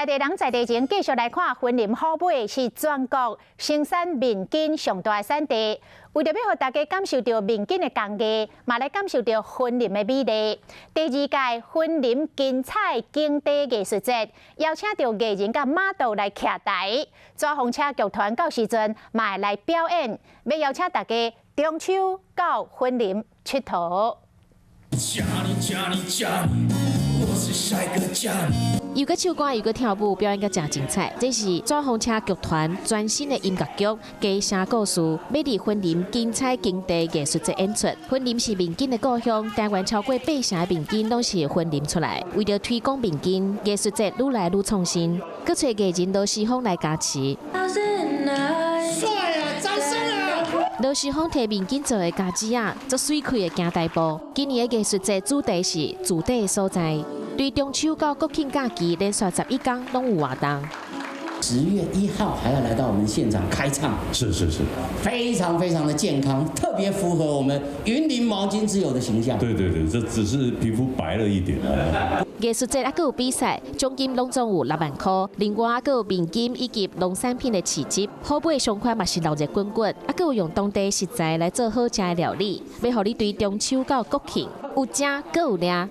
在地人在地前继续来看，云林虎尾是全国生产面筋上大的产地。为着要让大家感受到面筋的工艺，嘛来感受到云林的美丽。第2届云林金彩经地艺术节邀请到艺人甲马道来徛台，抓风车剧团到时阵嘛来表演，要邀请大家中秋到云林佚佗。又个唱歌又个跳舞，表演个真精彩。这是抓风车剧团全新的音乐剧，加声故事，要伫云林金彩经地艺术节演出。云林是面筋的故乡，台湾超过8成的面筋都是云林出来。为了推广面筋，艺术节愈来愈创新，各找艺人罗时丰来加持。罗时丰摕面筋做的家子啊，做水开的行大步。今年的艺术节主题是主地的所在。对中秋到国庆假期连续11天拢有活动。10月1号还要来到我们现场开唱，是，非常的健康，特别符合我们云林毛巾之友的形象。对，这只是皮肤白了一点。艺术节还有比赛，奖金拢总有6万块，另外还有面筋以及农产品的市集。虎尾上款嘛是热滚滚，还有用当地食材来做好食的料理，要互你对中秋到国庆有食，阁有领。